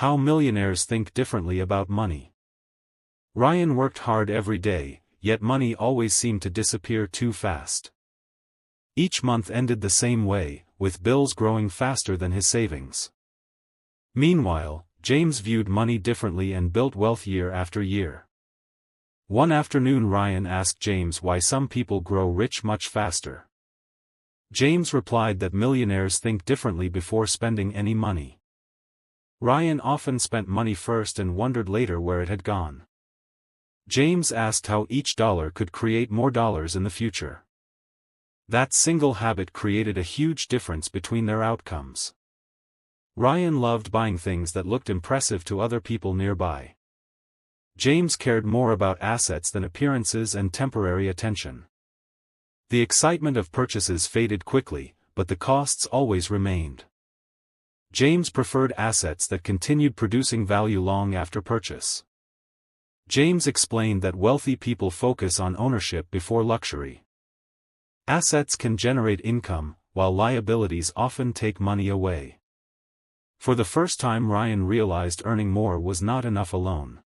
How millionaires think differently about money. Ryan worked hard every day, yet money always seemed to disappear too fast. Each month ended the same way, with bills growing faster than his savings. Meanwhile, James viewed money differently and built wealth year after year. One afternoon Ryan asked James why some people grow rich much faster. James replied that millionaires think differently before spending any money. Ryan often spent money first and wondered later where it had gone. James asked how each dollar could create more dollars in the future. That single habit created a huge difference between their outcomes. Ryan loved buying things that looked impressive to other people nearby. James cared more about assets than appearances and temporary attention. The excitement of purchases faded quickly, but the costs always remained. James preferred assets that continued producing value long after purchase. James explained that wealthy people focus on ownership before luxury. Assets can generate income, while liabilities often take money away. For the first time Ryan realized earning more was not enough alone.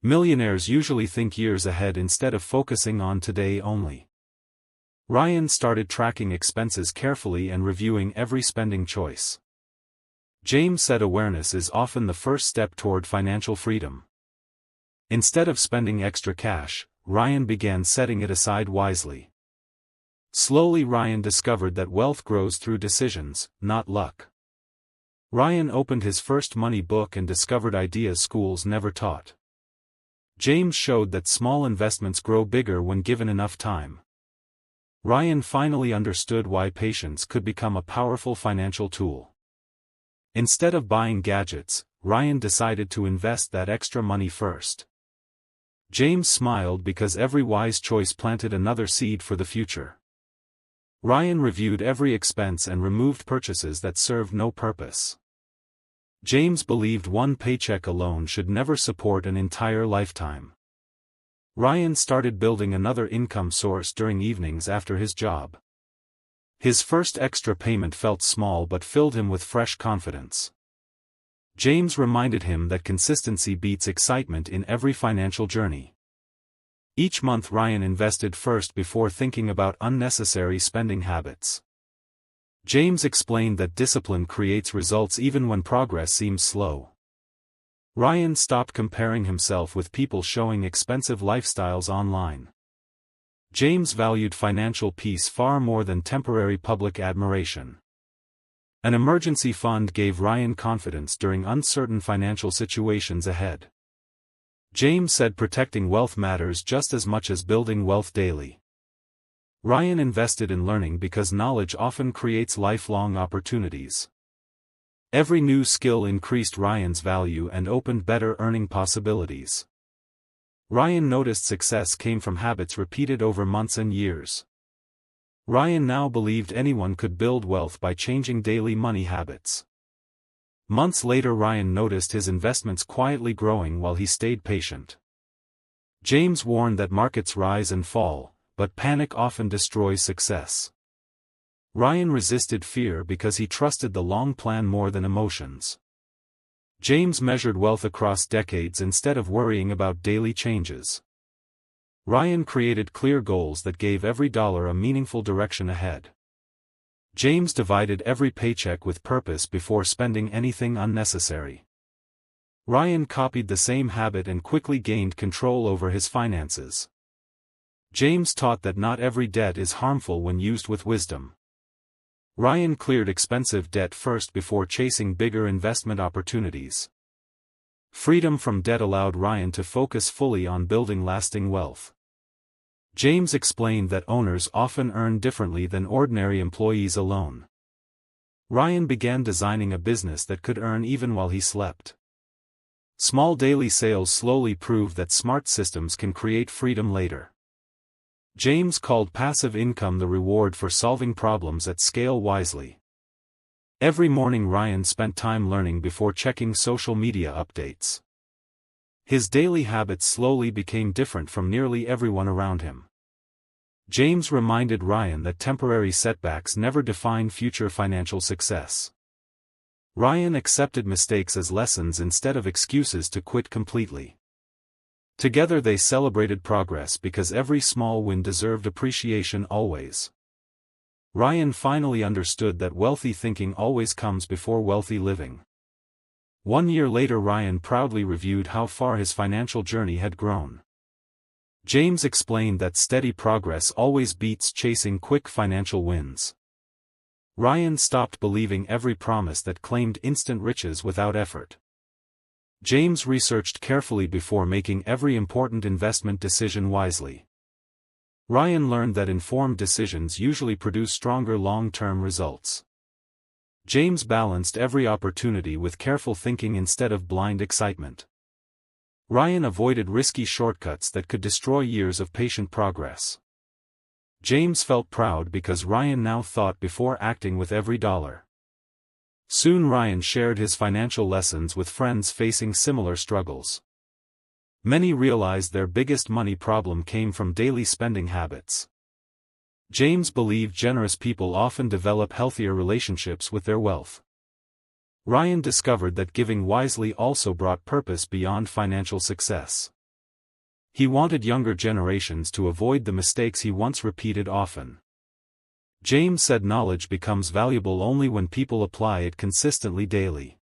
Millionaires usually think years ahead instead of focusing on today only. Ryan started tracking expenses carefully and reviewing every spending choice. James said awareness is often the first step toward financial freedom. Instead of spending extra cash, Ryan began setting it aside wisely. Slowly Ryan discovered that wealth grows through decisions, not luck. Ryan opened his first money book and discovered ideas schools never taught. James showed that small investments grow bigger when given enough time. Ryan finally understood why patience could become a powerful financial tool. Instead of buying gadgets, Ryan decided to invest that extra money first. James smiled because every wise choice planted another seed for the future. Ryan reviewed every expense and removed purchases that served no purpose. James believed one paycheck alone should never support an entire lifetime. Ryan started building another income source during evenings after his job. His first extra payment felt small but filled him with fresh confidence. James reminded him that consistency beats excitement in every financial journey. Each month Ryan invested first before thinking about unnecessary spending habits. James explained that discipline creates results even when progress seems slow. Ryan stopped comparing himself with people showing expensive lifestyles online. James valued financial peace far more than temporary public admiration. An emergency fund gave Ryan confidence during uncertain financial situations ahead. James said protecting wealth matters just as much as building wealth daily. Ryan invested in learning because knowledge often creates lifelong opportunities. Every new skill increased Ryan's value and opened better earning possibilities. Ryan noticed success came from habits repeated over months and years. Ryan now believed anyone could build wealth by changing daily money habits. Months later Ryan noticed his investments quietly growing while he stayed patient. James warned that markets rise and fall, but panic often destroys success. Ryan resisted fear because he trusted the long plan more than emotions. James measured wealth across decades instead of worrying about daily changes. Ryan created clear goals that gave every dollar a meaningful direction ahead. James divided every paycheck with purpose before spending anything unnecessary. Ryan copied the same habit and quickly gained control over his finances. James taught that not every debt is harmful when used with wisdom. Ryan cleared expensive debt first before chasing bigger investment opportunities. Freedom from debt allowed Ryan to focus fully on building lasting wealth. James explained that owners often earn differently than ordinary employees alone. Ryan began designing a business that could earn even while he slept. Small daily sales slowly proved that smart systems can create freedom later. James called passive income the reward for solving problems at scale wisely. Every morning Ryan spent time learning before checking social media updates. His daily habits slowly became different from nearly everyone around him. James reminded Ryan that temporary setbacks never define future financial success. Ryan accepted mistakes as lessons instead of excuses to quit completely. Together they celebrated progress because every small win deserved appreciation always. Ryan finally understood that wealthy thinking always comes before wealthy living. 1 year later, Ryan proudly reviewed how far his financial journey had grown. James explained that steady progress always beats chasing quick financial wins. Ryan stopped believing every promise that claimed instant riches without effort. James researched carefully before making every important investment decision wisely. Ryan learned that informed decisions usually produce stronger long-term results. James balanced every opportunity with careful thinking instead of blind excitement. Ryan avoided risky shortcuts that could destroy years of patient progress. James felt proud because Ryan now thought before acting with every dollar. Soon Ryan shared his financial lessons with friends facing similar struggles. Many realized their biggest money problem came from daily spending habits. James believed generous people often develop healthier relationships with their wealth. Ryan discovered that giving wisely also brought purpose beyond financial success. He wanted younger generations to avoid the mistakes he once repeated often. James said knowledge becomes valuable only when people apply it consistently daily.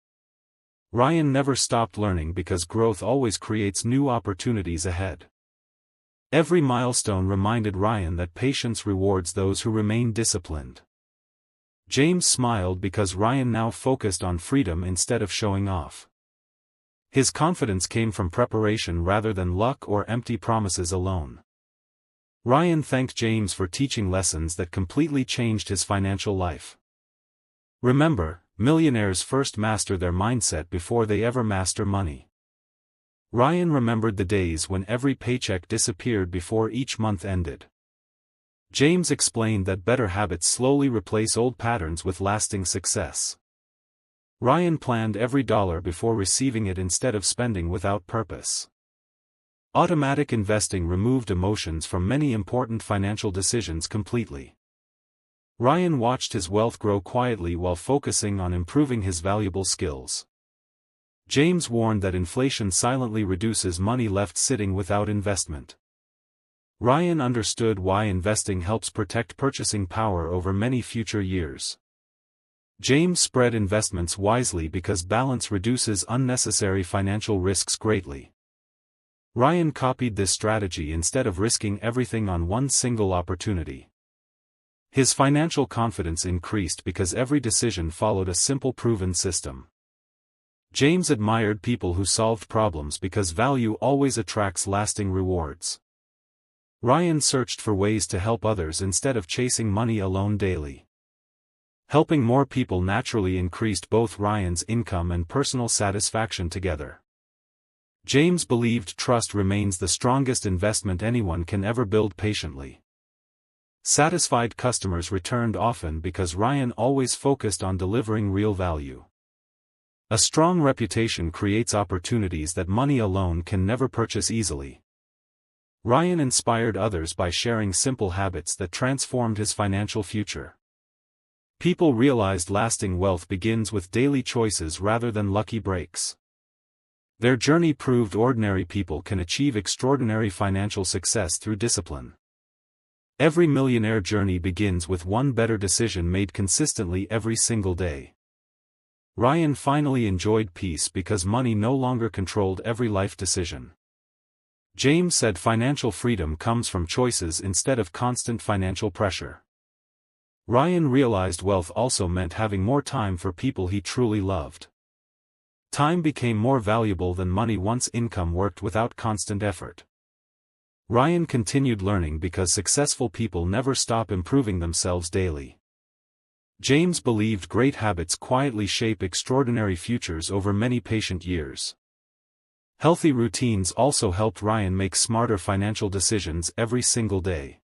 Ryan never stopped learning because growth always creates new opportunities ahead. Every milestone reminded Ryan that patience rewards those who remain disciplined. James smiled because Ryan now focused on freedom instead of showing off. His confidence came from preparation rather than luck or empty promises alone. Ryan thanked James for teaching lessons that completely changed his financial life. Remember, millionaires first master their mindset before they ever master money. Ryan remembered the days when every paycheck disappeared before each month ended. James explained that better habits slowly replace old patterns with lasting success. Ryan planned every dollar before receiving it instead of spending without purpose. Automatic investing removed emotions from many important financial decisions completely. Ryan watched his wealth grow quietly while focusing on improving his valuable skills. James warned that inflation silently reduces money left sitting without investment. Ryan understood why investing helps protect purchasing power over many future years. James spread investments wisely because balance reduces unnecessary financial risks greatly. Ryan copied this strategy instead of risking everything on one single opportunity. His financial confidence increased because every decision followed a simple proven system. James admired people who solved problems because value always attracts lasting rewards. Ryan searched for ways to help others instead of chasing money alone daily. Helping more people naturally increased both Ryan's income and personal satisfaction together. James believed trust remains the strongest investment anyone can ever build patiently. Satisfied customers returned often because Ryan always focused on delivering real value. A strong reputation creates opportunities that money alone can never purchase easily. Ryan inspired others by sharing simple habits that transformed his financial future. People realized lasting wealth begins with daily choices rather than lucky breaks. Their journey proved ordinary people can achieve extraordinary financial success through discipline. Every millionaire journey begins with one better decision made consistently every single day. Ryan finally enjoyed peace because money no longer controlled every life decision. James said financial freedom comes from choices instead of constant financial pressure. Ryan realized wealth also meant having more time for people he truly loved. Time became more valuable than money once income worked without constant effort. Ryan continued learning because successful people never stop improving themselves daily. James believed great habits quietly shape extraordinary futures over many patient years. Healthy routines also helped Ryan make smarter financial decisions every single day.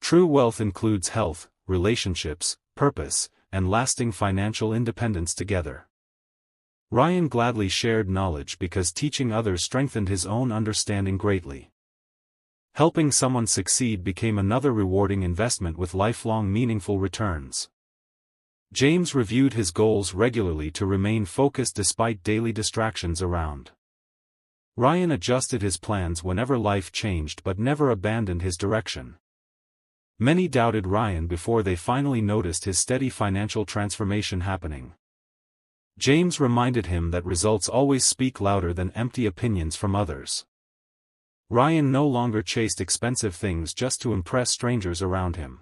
True wealth includes health, relationships, purpose, and lasting financial independence together. Ryan gladly shared knowledge because teaching others strengthened his own understanding greatly. Helping someone succeed became another rewarding investment with lifelong meaningful returns. James reviewed his goals regularly to remain focused despite daily distractions around. Ryan adjusted his plans whenever life changed but never abandoned his direction. Many doubted Ryan before they finally noticed his steady financial transformation happening. James reminded him that results always speak louder than empty opinions from others. Ryan no longer chased expensive things just to impress strangers around him.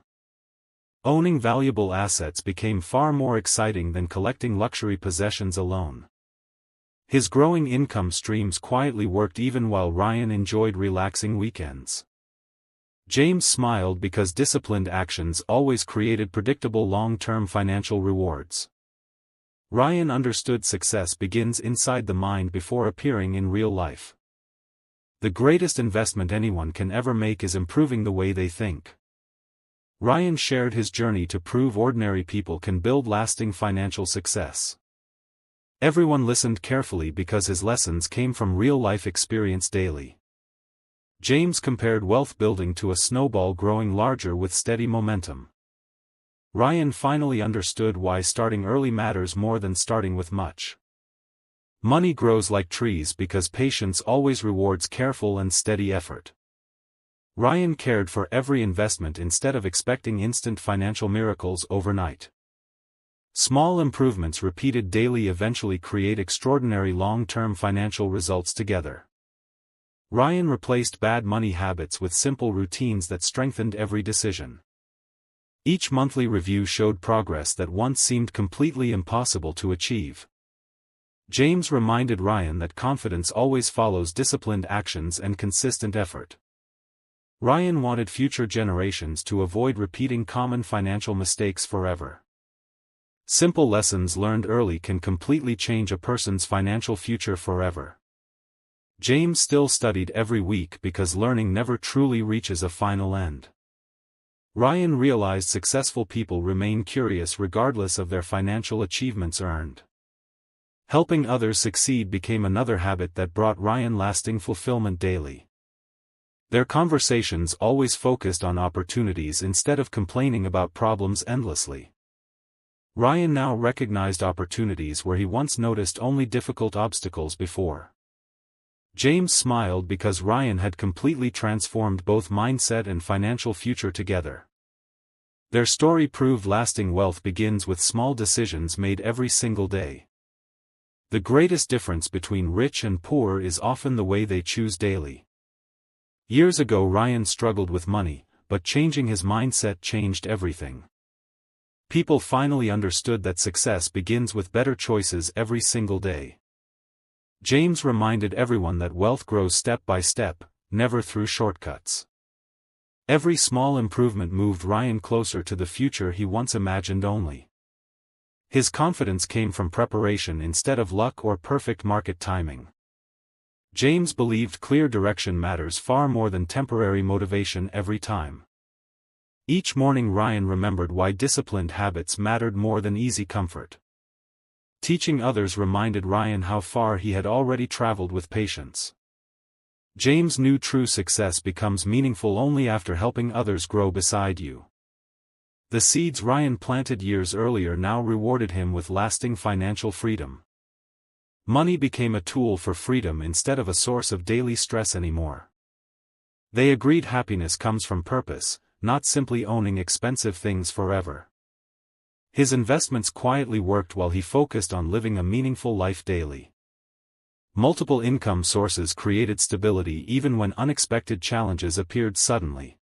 Owning valuable assets became far more exciting than collecting luxury possessions alone. His growing income streams quietly worked even while Ryan enjoyed relaxing weekends. James smiled because disciplined actions always created predictable long-term financial rewards. Ryan understood success begins inside the mind before appearing in real life. The greatest investment anyone can ever make is improving the way they think. Ryan shared his journey to prove ordinary people can build lasting financial success. Everyone listened carefully because his lessons came from real-life experience daily. James compared wealth building to a snowball growing larger with steady momentum. Ryan finally understood why starting early matters more than starting with much. Money grows like trees because patience always rewards careful and steady effort. Ryan cared for every investment instead of expecting instant financial miracles overnight. Small improvements repeated daily eventually create extraordinary long-term financial results together. Ryan replaced bad money habits with simple routines that strengthened every decision. Each monthly review showed progress that once seemed completely impossible to achieve. James reminded Ryan that confidence always follows disciplined actions and consistent effort. Ryan wanted future generations to avoid repeating common financial mistakes forever. Simple lessons learned early can completely change a person's financial future forever. James still studied every week because learning never truly reaches a final end. Ryan realized successful people remain curious regardless of their financial achievements earned. Helping others succeed became another habit that brought Ryan lasting fulfillment daily. Their conversations always focused on opportunities instead of complaining about problems endlessly. Ryan now recognized opportunities where he once noticed only difficult obstacles before. James smiled because Ryan had completely transformed both mindset and financial future together. Their story proved lasting wealth begins with small decisions made every single day. The greatest difference between rich and poor is often the way they choose daily. Years ago Ryan struggled with money, but changing his mindset changed everything. People finally understood that success begins with better choices every single day. James reminded everyone that wealth grows step by step, never through shortcuts. Every small improvement moved Ryan closer to the future he once imagined only. His confidence came from preparation instead of luck or perfect market timing. James believed clear direction matters far more than temporary motivation every time. Each morning Ryan remembered why disciplined habits mattered more than easy comfort. Teaching others reminded Ryan how far he had already traveled with patience. James knew true success becomes meaningful only after helping others grow beside you. The seeds Ryan planted years earlier now rewarded him with lasting financial freedom. Money became a tool for freedom instead of a source of daily stress anymore. They agreed happiness comes from purpose, not simply owning expensive things forever. His investments quietly worked while he focused on living a meaningful life daily. Multiple income sources created stability even when unexpected challenges appeared suddenly.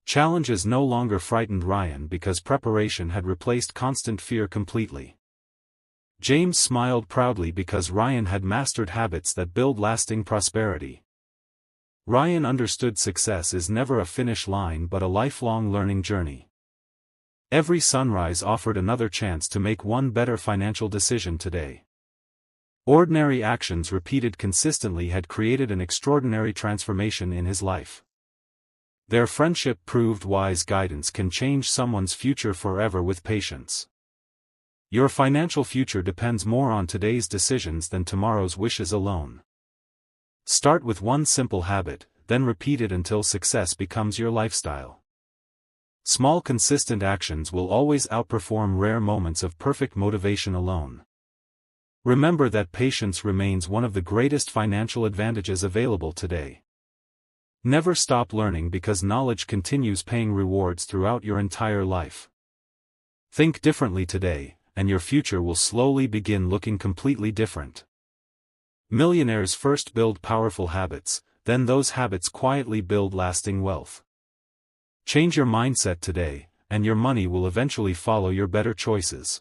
Challenges no longer frightened Ryan because preparation had replaced constant fear completely. James smiled proudly because Ryan had mastered habits that build lasting prosperity. Ryan understood success is never a finish line but a lifelong learning journey. Every sunrise offered another chance to make one better financial decision today. Ordinary actions repeated consistently had created an extraordinary transformation in his life. Their friendship proved wise guidance can change someone's future forever with patience. Your financial future depends more on today's decisions than tomorrow's wishes alone. Start with one simple habit, then repeat it until success becomes your lifestyle. Small consistent actions will always outperform rare moments of perfect motivation alone. Remember that patience remains one of the greatest financial advantages available today. Never stop learning because knowledge continues paying rewards throughout your entire life. Think differently today, and your future will slowly begin looking completely different. Millionaires first build powerful habits, then those habits quietly build lasting wealth. Change your mindset today, and your money will eventually follow your better choices.